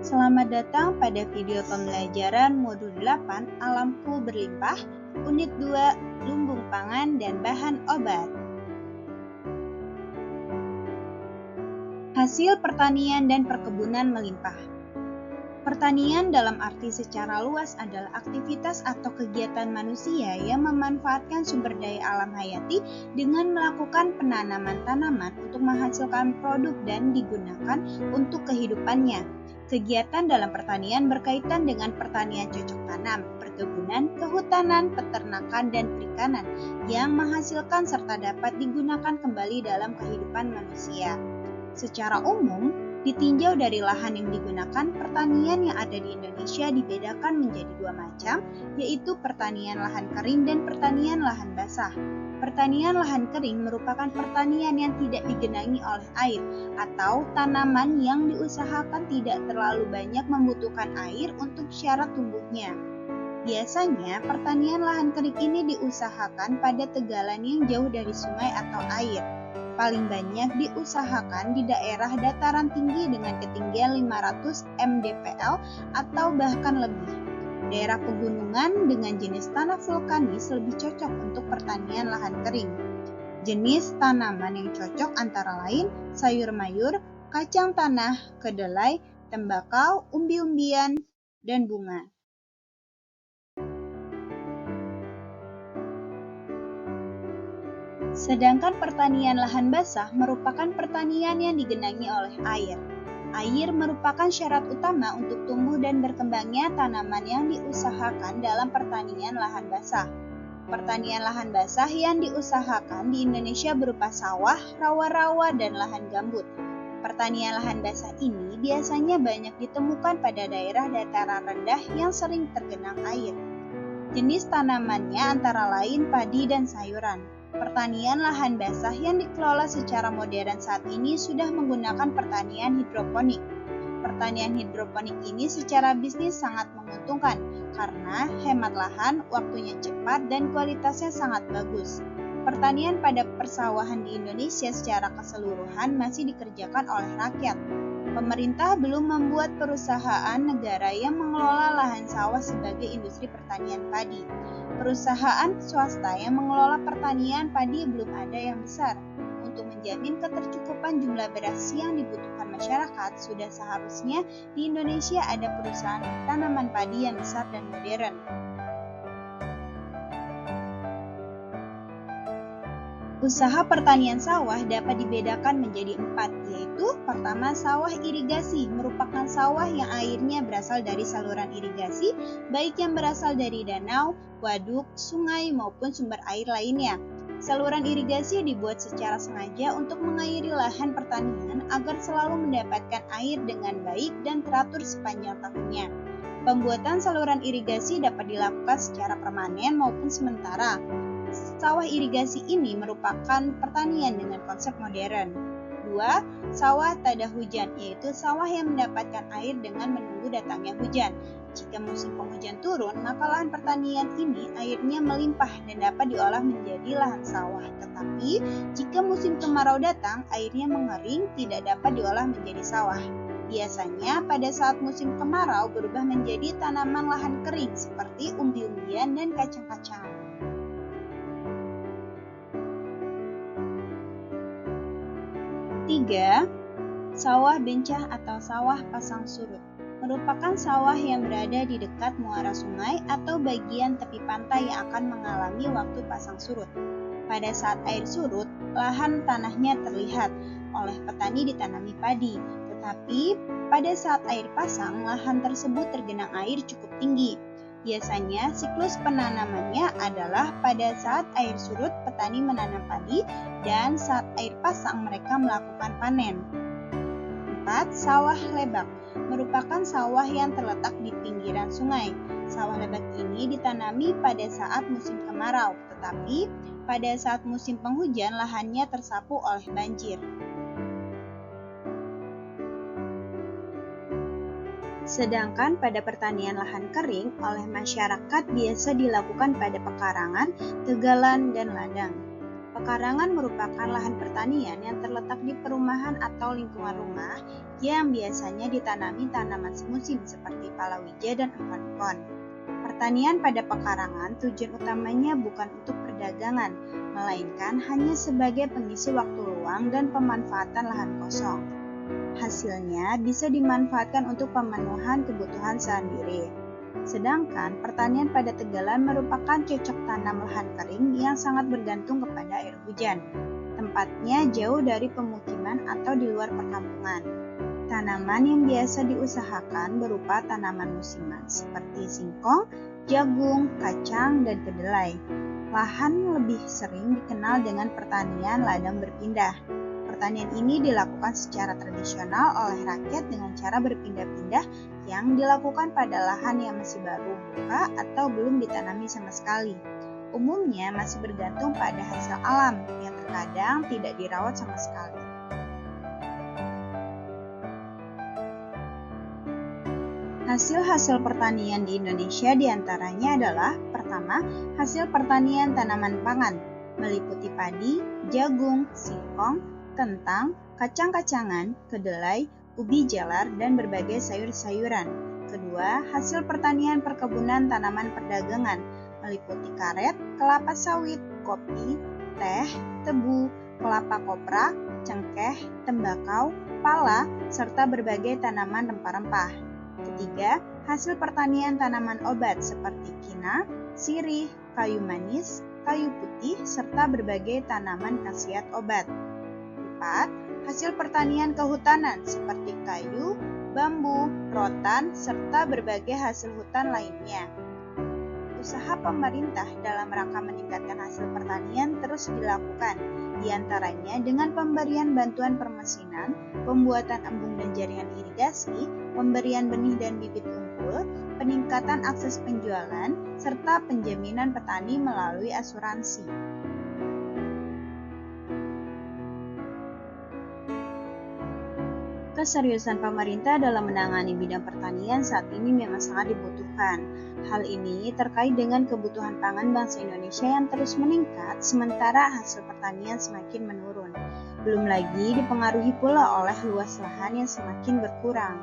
Selamat datang pada video pembelajaran modul 8 Alamku Berlimpah, unit 2 Lumbung Pangan dan Bahan Obat. Hasil pertanian dan perkebunan melimpah. Pertanian dalam arti secara luas adalah aktivitas atau kegiatan manusia yang memanfaatkan sumber daya alam hayati dengan melakukan penanaman tanaman untuk menghasilkan produk dan digunakan untuk kehidupannya. Kegiatan dalam pertanian berkaitan dengan pertanian cocok tanam, perkebunan, kehutanan, peternakan, dan perikanan yang menghasilkan serta dapat digunakan kembali dalam kehidupan manusia. Secara umum, ditinjau dari lahan yang digunakan, pertanian yang ada di Indonesia dibedakan menjadi dua macam, yaitu pertanian lahan kering dan pertanian lahan basah. Pertanian lahan kering merupakan pertanian yang tidak digenangi oleh air atau tanaman yang diusahakan tidak terlalu banyak membutuhkan air untuk syarat tumbuhnya. Biasanya, pertanian lahan kering ini diusahakan pada tegalan yang jauh dari sungai atau air. Paling banyak diusahakan di daerah dataran tinggi dengan ketinggian 500 mdpl atau bahkan lebih. Daerah pegunungan dengan jenis tanah vulkanis lebih cocok untuk pertanian lahan kering. Jenis tanaman yang cocok antara lain sayur mayur, kacang tanah, kedelai, tembakau, umbi-umbian, dan bunga. Sedangkan pertanian lahan basah merupakan pertanian yang digenangi oleh air. Air merupakan syarat utama untuk tumbuh dan berkembangnya tanaman yang diusahakan dalam pertanian lahan basah. Pertanian lahan basah yang diusahakan di Indonesia berupa sawah, rawa-rawa, dan lahan gambut. Pertanian lahan basah ini biasanya banyak ditemukan pada daerah dataran rendah yang sering tergenang air. Jenis tanamannya antara lain padi dan sayuran. Pertanian lahan basah yang dikelola secara modern saat ini sudah menggunakan pertanian hidroponik. Pertanian hidroponik ini secara bisnis sangat menguntungkan karena hemat lahan, waktunya cepat, dan kualitasnya sangat bagus. Pertanian pada persawahan di Indonesia secara keseluruhan masih dikerjakan oleh rakyat. Pemerintah belum membuat perusahaan negara yang mengelola lahan sawah sebagai industri pertanian padi. Perusahaan swasta yang mengelola pertanian padi belum ada yang besar. Untuk menjamin ketercukupan jumlah beras yang dibutuhkan masyarakat, sudah seharusnya di Indonesia ada perusahaan tanaman padi yang besar dan modern. Usaha pertanian sawah dapat dibedakan menjadi 4, yaitu pertama sawah irigasi, merupakan sawah yang airnya berasal dari saluran irigasi, baik yang berasal dari danau, waduk, sungai, maupun sumber air lainnya. Saluran irigasi dibuat secara sengaja untuk mengairi lahan pertanian agar selalu mendapatkan air dengan baik dan teratur sepanjang tahunnya. Pembuatan saluran irigasi dapat dilakukan secara permanen maupun sementara. Sawah irigasi ini merupakan pertanian dengan konsep modern. 2. Sawah tada hujan, yaitu sawah yang mendapatkan air dengan menunggu datangnya hujan. Jika musim penghujan turun, maka lahan pertanian ini airnya melimpah dan dapat diolah menjadi lahan sawah. Tetapi, jika musim kemarau datang, airnya mengering, tidak dapat diolah menjadi sawah. Biasanya, pada saat musim kemarau berubah menjadi tanaman lahan kering seperti umbi-umbian dan kacang-kacangan. 3. Sawah bencah atau sawah pasang surut merupakan sawah yang berada di dekat muara sungai atau bagian tepi pantai yang akan mengalami waktu pasang surut. Pada saat air surut, lahan tanahnya terlihat, oleh petani ditanami padi, tetapi pada saat air pasang, lahan tersebut tergenang air cukup tinggi. Biasanya siklus penanamannya adalah pada saat air surut petani menanam padi dan saat air pasang mereka melakukan panen. 4. Sawah lebak merupakan sawah yang terletak di pinggiran sungai. Sawah lebak ini ditanami pada saat musim kemarau, tetapi pada saat musim penghujan lahannya tersapu oleh banjir. Sedangkan pada pertanian lahan kering oleh masyarakat biasa dilakukan pada pekarangan, tegalan, dan ladang. Pekarangan merupakan lahan pertanian yang terletak di perumahan atau lingkungan rumah yang biasanya ditanami tanaman semusim seperti palawija dan empon-empon. Pertanian pada pekarangan tujuan utamanya bukan untuk perdagangan, melainkan hanya sebagai pengisi waktu luang dan pemanfaatan lahan kosong. Hasilnya bisa dimanfaatkan untuk pemenuhan kebutuhan sehari-hari. Sedangkan pertanian pada tegalan merupakan cocok tanam lahan kering yang sangat bergantung kepada air hujan. Tempatnya jauh dari pemukiman atau di luar perkampungan. Tanaman yang biasa diusahakan berupa tanaman musiman seperti singkong, jagung, kacang, dan kedelai. Lahan lebih sering dikenal dengan pertanian ladang berpindah. Pertanian ini dilakukan secara tradisional oleh rakyat dengan cara berpindah-pindah yang dilakukan pada lahan yang masih baru buka atau belum ditanami sama sekali. Umumnya masih bergantung pada hasil alam yang terkadang tidak dirawat sama sekali. Hasil-hasil pertanian di Indonesia diantaranya adalah: pertama, hasil pertanian tanaman pangan, meliputi padi, jagung, singkong, kentang, kacang-kacangan, kedelai, ubi jalar, dan berbagai sayur-sayuran. Kedua, hasil pertanian perkebunan tanaman perdagangan, meliputi karet, kelapa sawit, kopi, teh, tebu, kelapa kopra, cengkeh, tembakau, pala, serta berbagai tanaman rempah-rempah. Ketiga, hasil pertanian tanaman obat seperti kina, sirih, kayu manis, kayu putih, serta berbagai tanaman khasiat obat. 4. Hasil pertanian kehutanan seperti kayu, bambu, rotan, serta berbagai hasil hutan lainnya. Usaha pemerintah dalam rangka meningkatkan hasil pertanian terus dilakukan, diantaranya dengan pemberian bantuan permesinan, pembuatan embung dan jaringan irigasi, pemberian benih dan bibit unggul, peningkatan akses penjualan, serta penjaminan petani melalui asuransi. Keseriusan pemerintah dalam menangani bidang pertanian saat ini memang sangat dibutuhkan. Hal ini terkait dengan kebutuhan pangan bangsa Indonesia yang terus meningkat, sementara hasil pertanian semakin menurun. Belum lagi dipengaruhi pula oleh luas lahan yang semakin berkurang.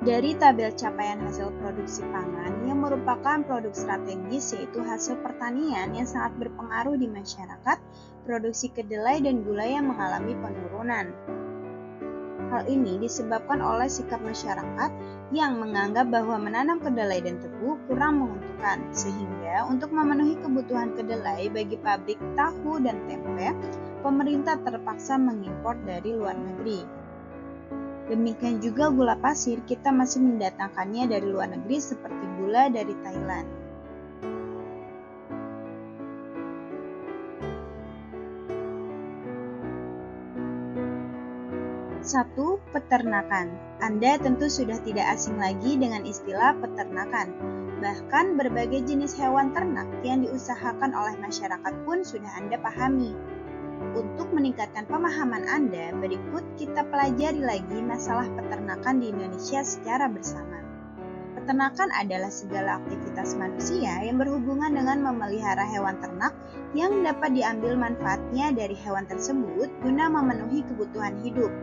Dari tabel capaian hasil produksi pangan yang merupakan produk strategis yaitu hasil pertanian yang sangat berpengaruh di masyarakat, produksi kedelai dan gula yang mengalami penurunan. Hal ini disebabkan oleh sikap masyarakat yang menganggap bahwa menanam kedelai dan tebu kurang menguntungkan, sehingga untuk memenuhi kebutuhan kedelai bagi pabrik tahu dan tempe, pemerintah terpaksa mengimpor dari luar negeri. Demikian juga gula pasir, kita masih mendatangkannya dari luar negeri seperti gula dari Thailand. 1. Peternakan. Anda tentu sudah tidak asing lagi dengan istilah peternakan. Bahkan berbagai jenis hewan ternak yang diusahakan oleh masyarakat pun sudah Anda pahami. Untuk meningkatkan pemahaman Anda, berikut kita pelajari lagi masalah peternakan di Indonesia secara bersama. Peternakan adalah segala aktivitas manusia yang berhubungan dengan memelihara hewan ternak yang dapat diambil manfaatnya dari hewan tersebut guna memenuhi kebutuhan hidup.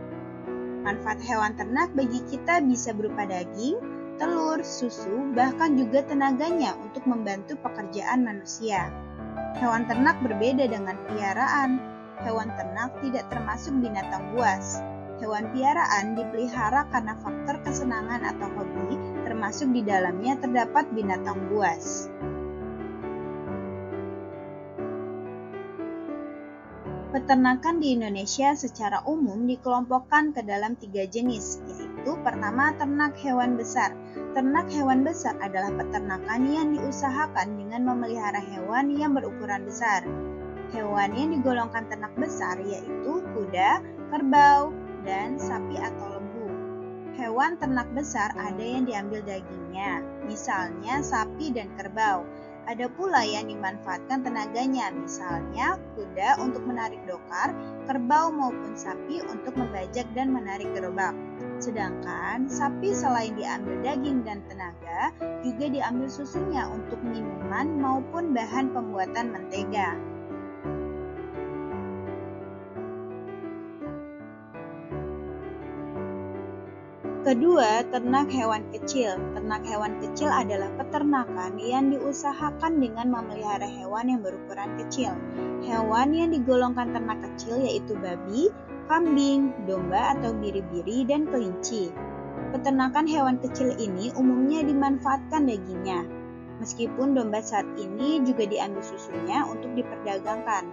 Manfaat hewan ternak bagi kita bisa berupa daging, telur, susu, bahkan juga tenaganya untuk membantu pekerjaan manusia. Hewan ternak berbeda dengan piaraan. Hewan ternak tidak termasuk binatang buas. Hewan piaraan dipelihara karena faktor kesenangan atau hobi, termasuk di dalamnya terdapat binatang buas. Peternakan di Indonesia secara umum dikelompokkan ke dalam 3 jenis, yaitu pertama ternak hewan besar. Ternak hewan besar adalah peternakan yang diusahakan dengan memelihara hewan yang berukuran besar. Hewan yang digolongkan ternak besar yaitu kuda, kerbau, dan sapi atau lembu. Hewan ternak besar ada yang diambil dagingnya, misalnya sapi dan kerbau. Ada pula yang dimanfaatkan tenaganya, misalnya kuda untuk menarik dokar, kerbau maupun sapi untuk membajak dan menarik gerobak. Sedangkan sapi selain diambil daging dan tenaga, juga diambil susunya untuk minuman maupun bahan pembuatan mentega. Kedua, ternak hewan kecil. Ternak hewan kecil adalah peternakan yang diusahakan dengan memelihara hewan yang berukuran kecil. Hewan yang digolongkan ternak kecil yaitu babi, kambing, domba atau biri-biri, dan kelinci. Peternakan hewan kecil ini umumnya dimanfaatkan dagingnya. Meskipun domba saat ini juga diambil susunya untuk diperdagangkan.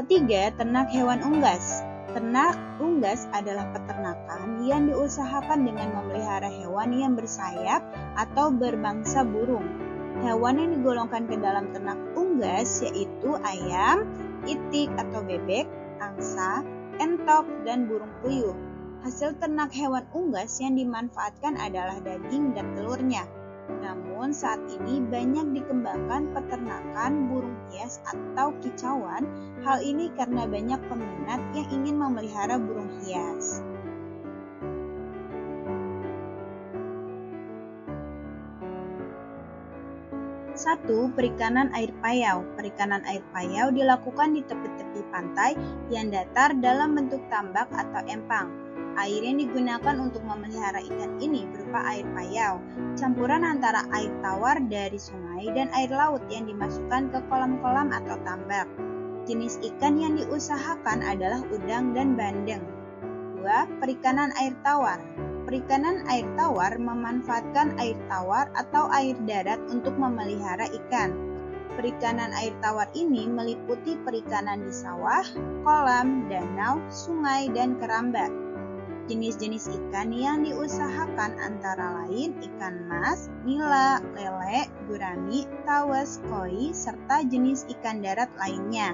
Ketiga, ternak hewan unggas. Ternak unggas adalah peternakan yang diusahakan dengan memelihara hewan yang bersayap atau berbangsa burung. Hewan yang digolongkan ke dalam ternak unggas yaitu ayam, itik atau bebek, angsa, entok, dan burung puyuh. Hasil ternak hewan unggas yang dimanfaatkan adalah daging dan telurnya. Namun saat ini banyak dikembangkan peternakan burung hias atau kicauan. Hal ini karena banyak peminat yang ingin memelihara burung hias. Satu, perikanan air payau. Perikanan air payau dilakukan di tepi-tepi pantai yang datar dalam bentuk tambak atau empang. Air yang digunakan untuk memelihara ikan ini berupa air payau, campuran antara air tawar dari sungai dan air laut yang dimasukkan ke kolam-kolam atau tambak. Jenis ikan yang diusahakan adalah udang dan bandeng. 2. Perikanan air tawar. Perikanan air tawar memanfaatkan air tawar atau air darat untuk memelihara ikan. Perikanan air tawar ini meliputi perikanan di sawah, kolam, danau, sungai, dan keramba. Jenis-jenis ikan yang diusahakan antara lain ikan mas, nila, lele, gurami, tawes, koi, serta jenis ikan darat lainnya.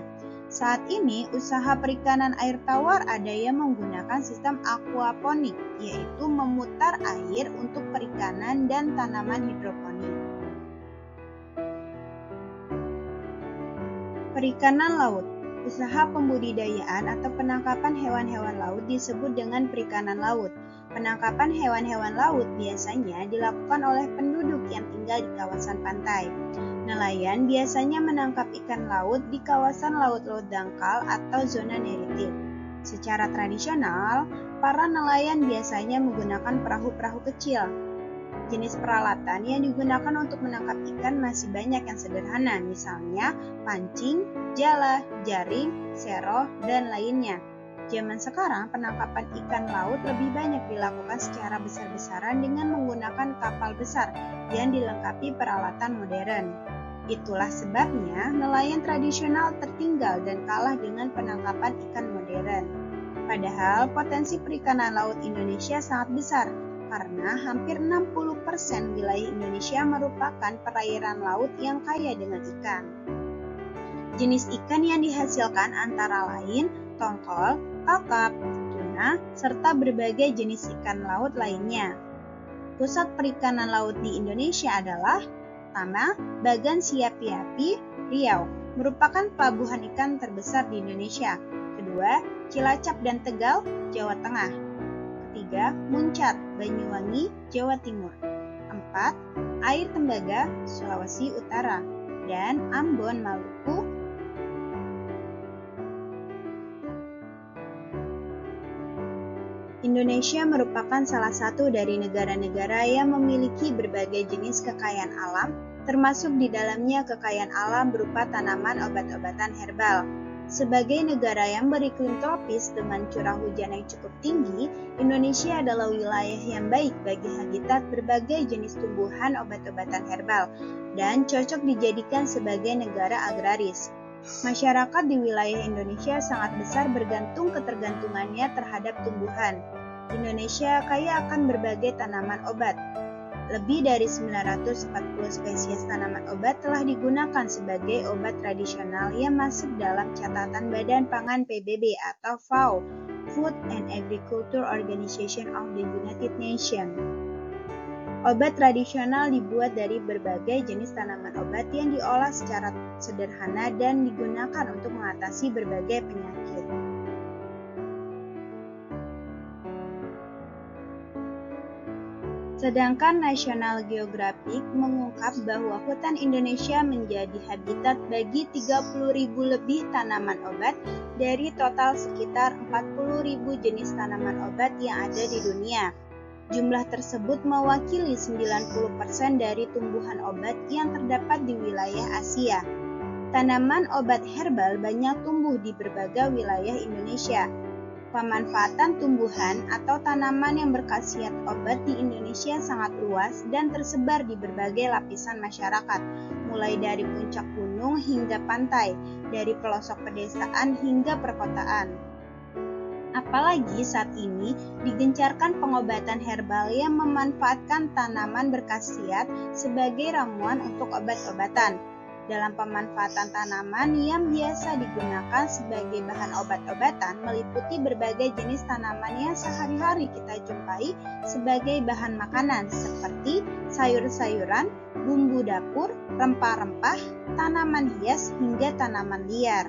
Saat ini, usaha perikanan air tawar ada yang menggunakan sistem aquaponik, yaitu memutar air untuk perikanan dan tanaman hidroponik. Perikanan laut. Usaha pembudidayaan atau penangkapan hewan-hewan laut disebut dengan perikanan laut. Penangkapan hewan-hewan laut biasanya dilakukan oleh penduduk yang tinggal di kawasan pantai. Nelayan biasanya menangkap ikan laut di kawasan laut-laut dangkal atau zona neritik. Secara tradisional, para nelayan biasanya menggunakan perahu-perahu kecil. Jenis peralatan yang digunakan untuk menangkap ikan masih banyak yang sederhana, misalnya pancing, jala, jaring, sero, dan lainnya. Zaman sekarang, penangkapan ikan laut lebih banyak dilakukan secara besar-besaran dengan menggunakan kapal besar yang dilengkapi peralatan modern. Itulah sebabnya nelayan tradisional tertinggal dan kalah dengan penangkapan ikan modern. Padahal potensi perikanan laut Indonesia sangat besar, karena hampir 60% wilayah Indonesia merupakan perairan laut yang kaya dengan ikan. Jenis ikan yang dihasilkan antara lain tongkol, kakap, tuna, serta berbagai jenis ikan laut lainnya. Pusat perikanan laut di Indonesia adalah pertama, Bagan Siapi-Api, Riau, merupakan pelabuhan ikan terbesar di Indonesia. Kedua, Cilacap dan Tegal, Jawa Tengah. Ketiga, Muncar, Banyuwangi, Jawa Timur. 4. Air Tembaga, Sulawesi Utara. Dan Ambon, Maluku. Indonesia merupakan salah satu dari negara-negara yang memiliki berbagai jenis kekayaan alam, termasuk di dalamnya kekayaan alam berupa tanaman obat-obatan herbal. Sebagai negara yang beriklim tropis dengan curah hujan yang cukup tinggi, Indonesia adalah wilayah yang baik bagi habitat berbagai jenis tumbuhan obat-obatan herbal dan cocok dijadikan sebagai negara agraris. Masyarakat di wilayah Indonesia sangat besar bergantung ketergantungannya terhadap tumbuhan. Indonesia kaya akan berbagai tanaman obat. Lebih dari 940 spesies tanaman obat telah digunakan sebagai obat tradisional yang masuk dalam catatan Badan Pangan PBB atau FAO, Food and Agriculture Organization of the United Nations. Obat tradisional dibuat dari berbagai jenis tanaman obat yang diolah secara sederhana dan digunakan untuk mengatasi berbagai penyakit. Sedangkan National Geographic mengungkap bahwa hutan Indonesia menjadi habitat bagi 30.000 lebih tanaman obat dari total sekitar 40.000 jenis tanaman obat yang ada di dunia. Jumlah tersebut mewakili 90% dari tumbuhan obat yang terdapat di wilayah Asia. Tanaman obat herbal banyak tumbuh di berbagai wilayah Indonesia. Pemanfaatan tumbuhan atau tanaman yang berkhasiat obat di Indonesia sangat luas dan tersebar di berbagai lapisan masyarakat, mulai dari puncak gunung hingga pantai, dari pelosok pedesaan hingga perkotaan. Apalagi saat ini digencarkan pengobatan herbal yang memanfaatkan tanaman berkhasiat sebagai ramuan untuk obat-obatan. Dalam pemanfaatan tanaman yang biasa digunakan sebagai bahan obat-obatan meliputi berbagai jenis tanaman yang sehari-hari kita jumpai sebagai bahan makanan seperti sayur-sayuran, bumbu dapur, rempah-rempah, tanaman hias hingga tanaman liar.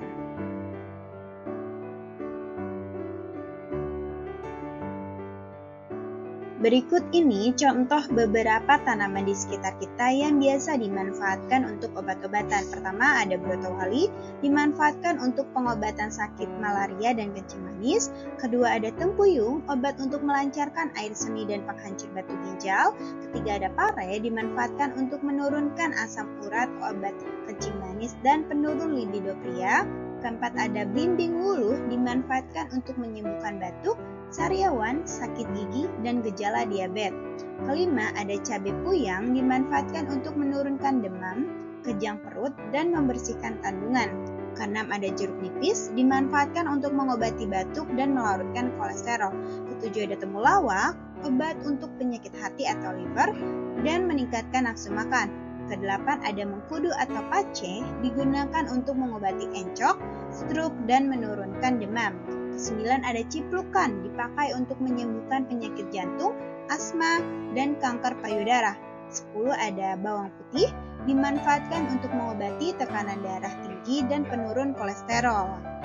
Berikut ini contoh beberapa tanaman di sekitar kita yang biasa dimanfaatkan untuk obat-obatan. Pertama ada brotowali, dimanfaatkan untuk pengobatan sakit malaria dan kencing manis. Kedua ada tempuyung, obat untuk melancarkan air seni dan penghancur batu ginjal. Ketiga ada pare, dimanfaatkan untuk menurunkan asam urat, obat kencing manis dan penurun libido pria. Keempat ada belimbing wuluh, dimanfaatkan untuk menyembuhkan batuk, sariawan, sakit gigi, dan gejala diabetes. Kelima, ada cabai puyang dimanfaatkan untuk menurunkan demam, kejang perut, dan membersihkan kandungan. Keenam, ada jeruk nipis dimanfaatkan untuk mengobati batuk dan melarutkan kolesterol. Ketujuh, ada temulawak, obat untuk penyakit hati atau liver, dan meningkatkan nafsu makan. Kedelapan, ada mengkudu atau pace digunakan untuk mengobati encok, stroke, dan menurunkan demam. Kesembilan, ada ciplukan dipakai untuk menyembuhkan penyakit jantung, asma, dan kanker payudara. 10, ada bawang putih dimanfaatkan untuk mengobati tekanan darah tinggi dan penurun kolesterol.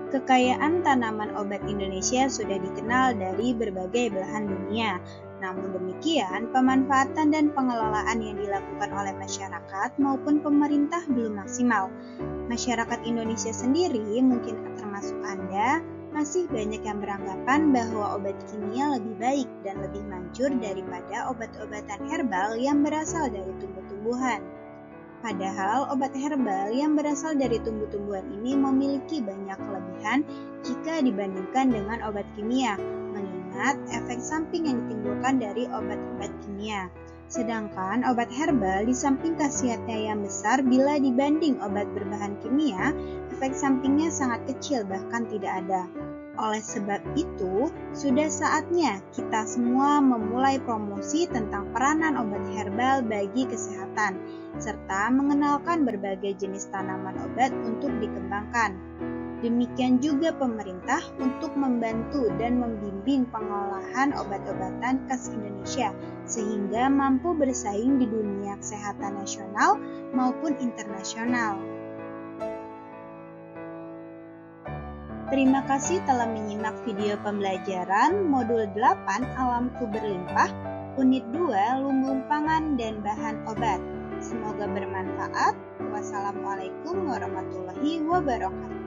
Kekayaan tanaman obat Indonesia sudah dikenal dari berbagai belahan dunia. Namun demikian, pemanfaatan dan pengelolaan yang dilakukan oleh masyarakat maupun pemerintah belum maksimal. Masyarakat Indonesia sendiri, mungkin termasuk Anda, masih banyak yang beranggapan bahwa obat kimia lebih baik dan lebih manjur daripada obat-obatan herbal yang berasal dari tumbuh-tumbuhan. Padahal obat herbal yang berasal dari tumbuh-tumbuhan ini memiliki banyak kelebihan jika dibandingkan dengan obat kimia, mengingat efek samping yang ditimbulkan dari obat-obat kimia. Sedangkan obat herbal di samping khasiatnya yang besar bila dibanding obat berbahan kimia, efek sampingnya sangat kecil bahkan tidak ada. Oleh sebab itu, sudah saatnya kita semua memulai promosi tentang peranan obat herbal bagi kesehatan, serta mengenalkan berbagai jenis tanaman obat untuk dikembangkan. Demikian juga pemerintah untuk membantu dan membimbing pengolahan obat-obatan khas Indonesia, sehingga mampu bersaing di dunia kesehatan nasional maupun internasional. Terima kasih telah menyimak video pembelajaran Modul 8 Alamku Berlimpah, Unit 2 Lumbung Pangan dan Bahan Obat. Semoga bermanfaat. Wassalamualaikum warahmatullahi wabarakatuh.